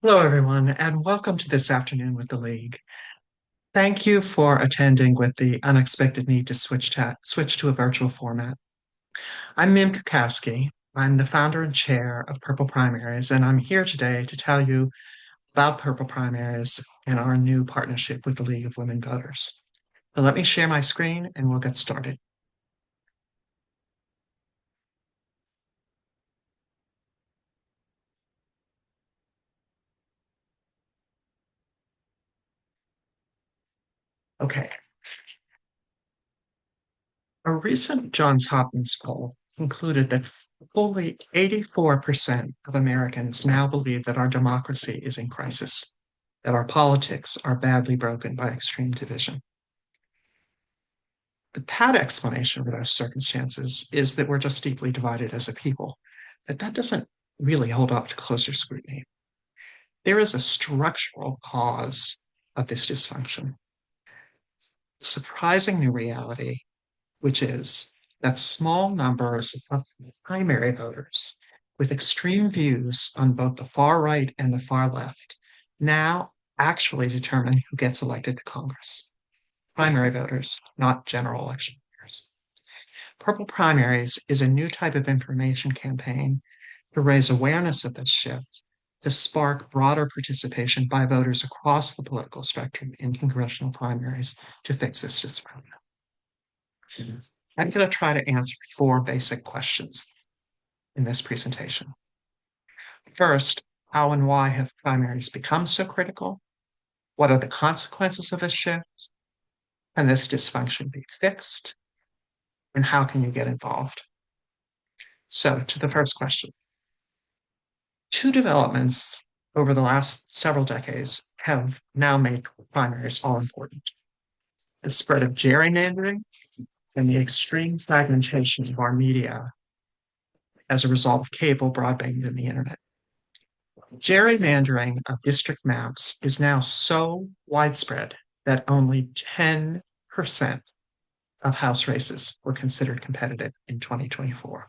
Hello, everyone, and welcome to this afternoon with the League. Thank you for attending with the unexpected need to switch to a virtual format. I'm Mim Kukowski. I'm the founder and chair of Purple Primaries, and I'm here today to tell you about Purple Primaries and our new partnership with the League of Women Voters. So let me share my screen and we'll get started. Okay. A recent Johns Hopkins poll concluded that fully 84% of Americans now believe that our democracy is in crisis, that our politics are badly broken by extreme division. The pat explanation for those circumstances is that we're just deeply divided as a people, but that doesn't really hold up to closer scrutiny. There is a structural cause of this dysfunction, a surprising new reality, which is that small numbers of primary voters with extreme views on both the far right and the far left now actually determine who gets elected to Congress. Primary voters, not general election voters. Purple Primaries is a new type of information campaign to raise awareness of this shift, to spark broader participation by voters across the political spectrum in congressional primaries to fix this dysfunction. I'm going to try to answer four basic questions in this presentation. First, how and why have primaries become so critical? What are the consequences of this shift? Can this dysfunction be fixed? And how can you get involved? So, to the first question. Two developments over the last several decades have now made primaries all important. The spread of gerrymandering and the extreme fragmentation of our media as a result of cable, broadband, and the internet. Gerrymandering of district maps is now so widespread that only 10% of House races were considered competitive in 2024.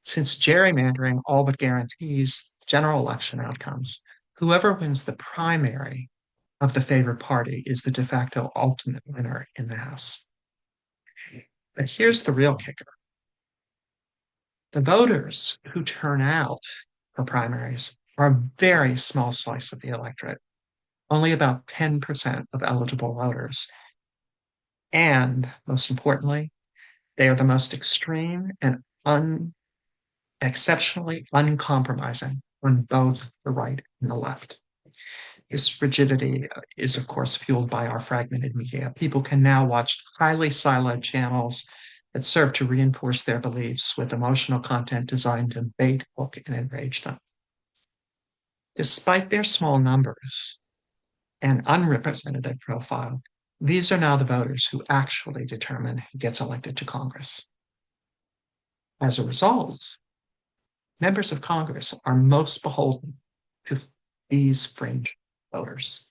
Since gerrymandering all but guarantees general election outcomes, whoever wins the primary of the favored party is the de facto ultimate winner in the House. But here's the real kicker. The voters who turn out for primaries are a very small slice of the electorate, only about 10% of eligible voters. And most importantly, they are the most extreme and exceptionally uncompromising on both the right and the left. This rigidity is, of course, fueled by our fragmented media. People can now watch highly siloed channels that serve to reinforce their beliefs with emotional content designed to bait, hook, and enrage them. Despite their small numbers and unrepresentative profile, these are now the voters who actually determine who gets elected to Congress. As a result, members of Congress are most beholden to these fringe voters.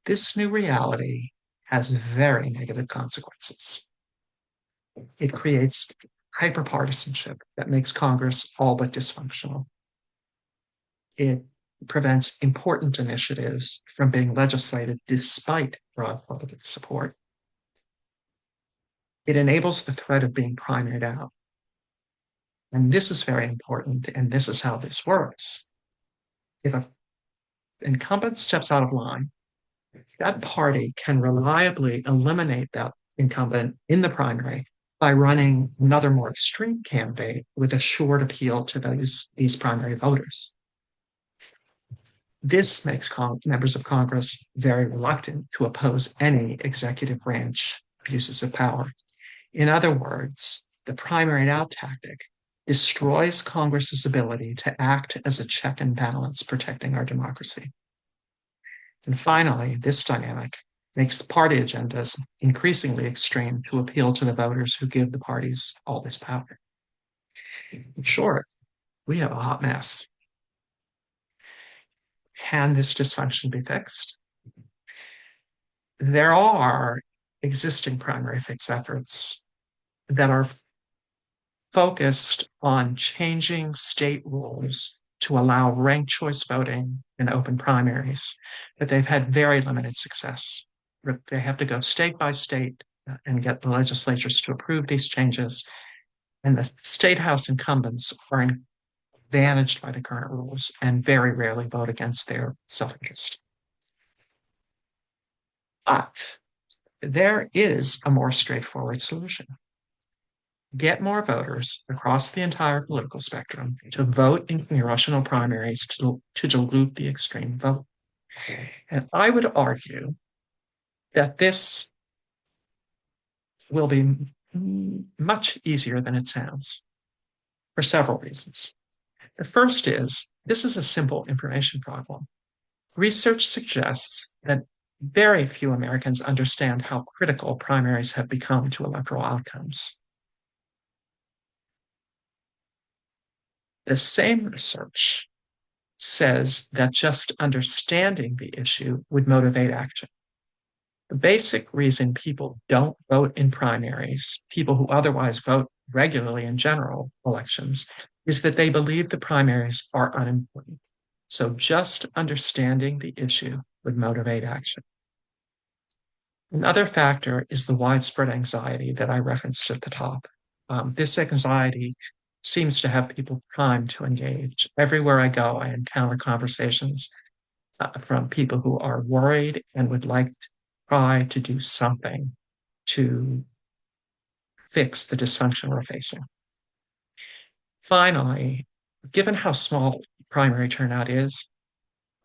This new reality has very negative consequences. It creates hyperpartisanship that makes Congress all but dysfunctional. It prevents important initiatives from being legislated despite broad public support. It enables the threat of being primaried out. And this is very important, and this is how this works. If an incumbent steps out of line, that party can reliably eliminate that incumbent in the primary by running another more extreme candidate with a short appeal to these primary voters. This makes members of Congress very reluctant to oppose any executive branch abuses of power. In other words, the primary out tactic destroys Congress's ability to act as a check and balance protecting our democracy. And finally, this dynamic makes party agendas increasingly extreme to appeal to the voters who give the parties all this power. In short, we have a hot mess. Can this dysfunction be fixed? There are existing primary fix efforts that are focused on changing state rules to allow ranked choice voting in open primaries, but they've had very limited success. They have to go state by state and get the legislatures to approve these changes. And the state house incumbents are advantaged by the current rules and very rarely vote against their self-interest. But there is a more straightforward solution. Get more voters across the entire political spectrum to vote in congressional primaries to dilute the extreme vote. And I would argue that this will be much easier than it sounds for several reasons. The first is this is a simple information problem. Research suggests that very few Americans understand how critical primaries have become to electoral outcomes. The same research says that just understanding the issue would motivate action. The basic reason people don't vote in primaries, people who otherwise vote regularly in general elections, is that they believe the primaries are unimportant. So just understanding the issue would motivate action. Another factor is the widespread anxiety that I referenced at the top. This anxiety seems to have people primed to engage. Everywhere I go, I encounter conversations from people who are worried and would like to try to do something to fix the dysfunction we're facing. Finally, given how small primary turnout is,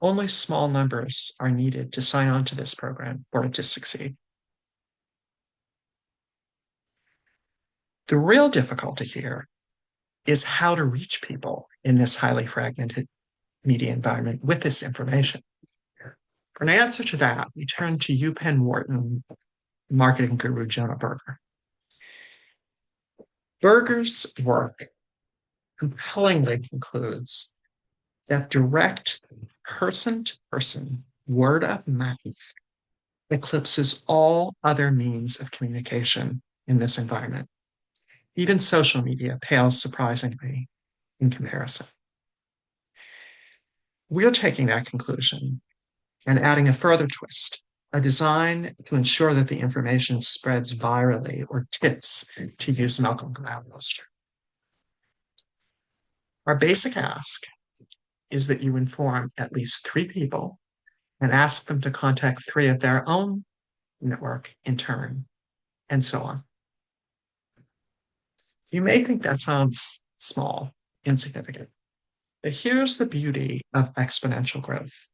only small numbers are needed to sign on to this program for it to succeed. The real difficulty here is how to reach people in this highly fragmented media environment with this information. For an answer to that, we turn to UPenn Wharton marketing guru Jonah Berger. Berger's work compellingly concludes that direct person-to-person word of mouth eclipses all other means of communication in this environment. Even social media pales surprisingly in comparison. We're taking that conclusion and adding a further twist, a design to ensure that the information spreads virally or tips, to use Malcolm Gladwell's term. Our basic ask is that you inform at least 3 people and ask them to contact 3 of their own network in turn, and so on. You may think that sounds small, insignificant, but here's the beauty of exponential growth.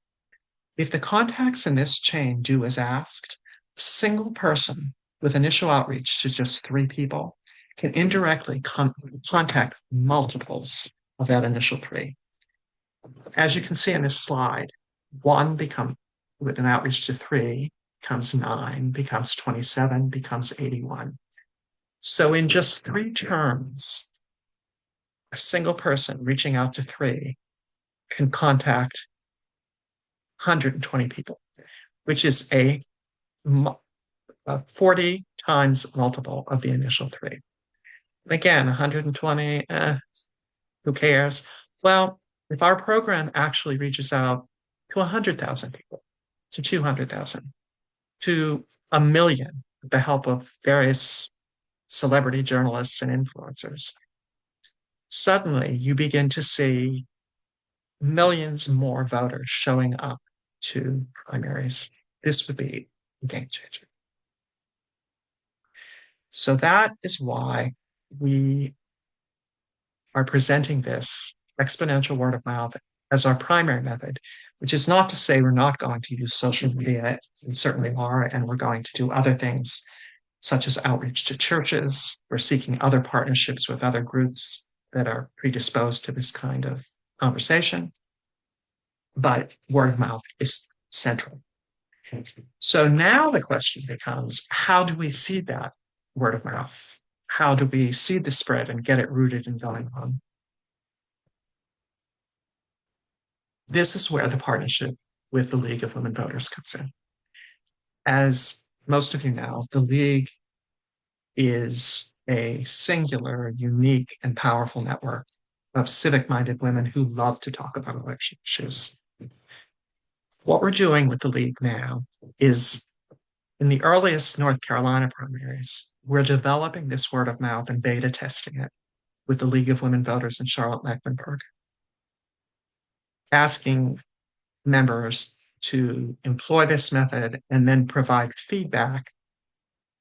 If the contacts in this chain do as asked, a single person with initial outreach to just 3 people can indirectly contact multiples of that initial 3. As you can see in this slide, 1 with an outreach to 3 becomes 9, becomes 27, becomes 81. So in just 3 terms, a single person reaching out to 3 can contact 120 people, which is a 40 times multiple of the initial 3. And again, 120, who cares? Well, if our program actually reaches out to 100,000 people, to 200,000, to 1 million, with the help of various celebrity journalists and influencers, suddenly you begin to see millions more voters showing up to primaries. This would be a game changer. So that is why we are presenting this exponential word of mouth as our primary method, which is not to say we're not going to use social media. We certainly are, and we're going to do other things such as outreach to churches. We're seeking other partnerships with other groups that are predisposed to this kind of conversation. But word of mouth is central. So now the question becomes, how do we seed that word of mouth? How do we seed the spread and get it rooted and going on? This is where the partnership with the League of Women Voters comes in. As most of you know, the League is a singular, unique, and powerful network of civic-minded women who love to talk about election issues. What we're doing with the League now is in the earliest North Carolina primaries, we're developing this word of mouth and beta testing it with the League of Women Voters in Charlotte Mecklenburg, asking members to employ this method and then provide feedback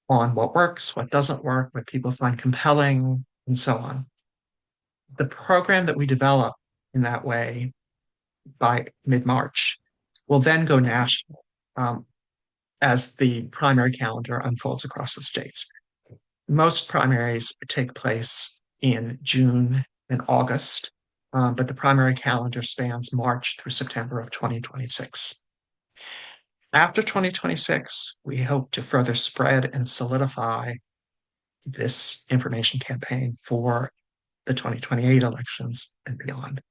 on what works, what doesn't work, what people find compelling, and so on. The program that we develop in that way by mid-March will then go national as the primary calendar unfolds across the states. Most primaries take place in June and August, but the primary calendar spans March through September of 2026. After 2026, we hope to further spread and solidify this information campaign for the 2028 elections and beyond.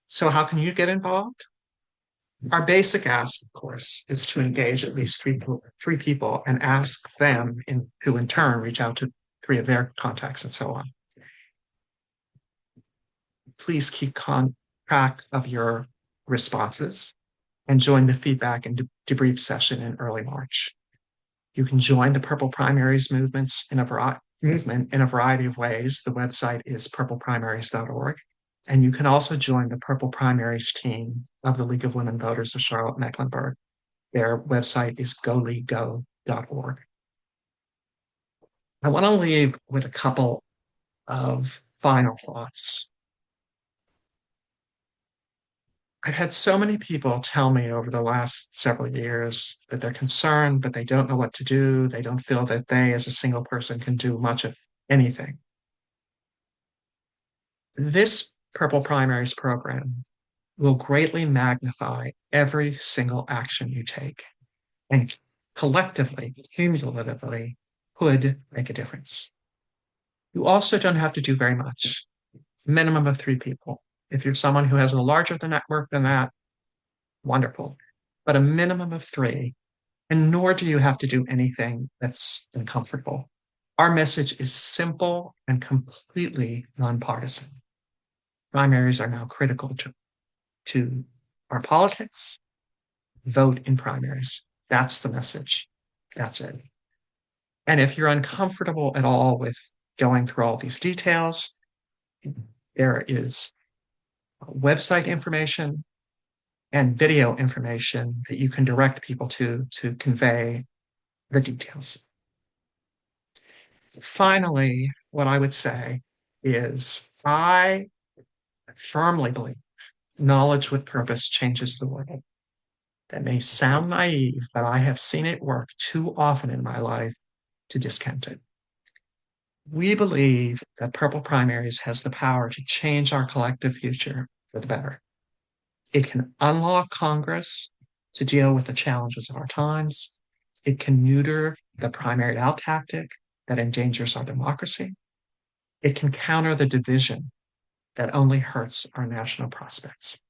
So, how can you get involved? Our basic ask, of course, is to engage at least three people and ask them to in turn reach out to three of their contacts and so on. Please keep track of your responses and join the feedback and debrief session in early March. You can join the Purple Primaries movement in a variety of ways. The website is purpleprimaries.org. And you can also join the Purple Primaries team of the League of Women Voters of Charlotte Mecklenburg. Their website is goleaguego.org. I want to leave with a couple of final thoughts. I've had so many people tell me over the last several years that they're concerned, but they don't know what to do. They don't feel that they, as a single person, can do much of anything. This Purple Primaries program will greatly magnify every single action you take and collectively, cumulatively, could make a difference. You also don't have to do very much, minimum of three people. If you're someone who has a larger network than that, wonderful, but a minimum of three, and nor do you have to do anything that's uncomfortable. Our message is simple and completely nonpartisan. Primaries are now critical to our politics. Vote in primaries. That's the message. That's it. And if you're uncomfortable at all with going through all these details, there is website information and video information that you can direct people to convey the details. Finally, what I would say is I firmly believe knowledge with purpose changes the world. That may sound naive, but I have seen it work too often in my life to discount it. We believe that Purple Primaries has the power to change our collective future for the better. It can unlock Congress to deal with the challenges of our times. It can neuter the primaried out tactic that endangers our democracy. It can counter the division that only hurts our national prospects.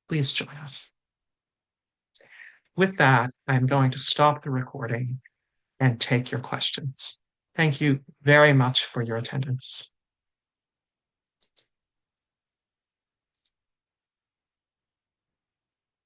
Please join us. With that, I'm going to stop the recording and take your questions. Thank you very much for your attendance.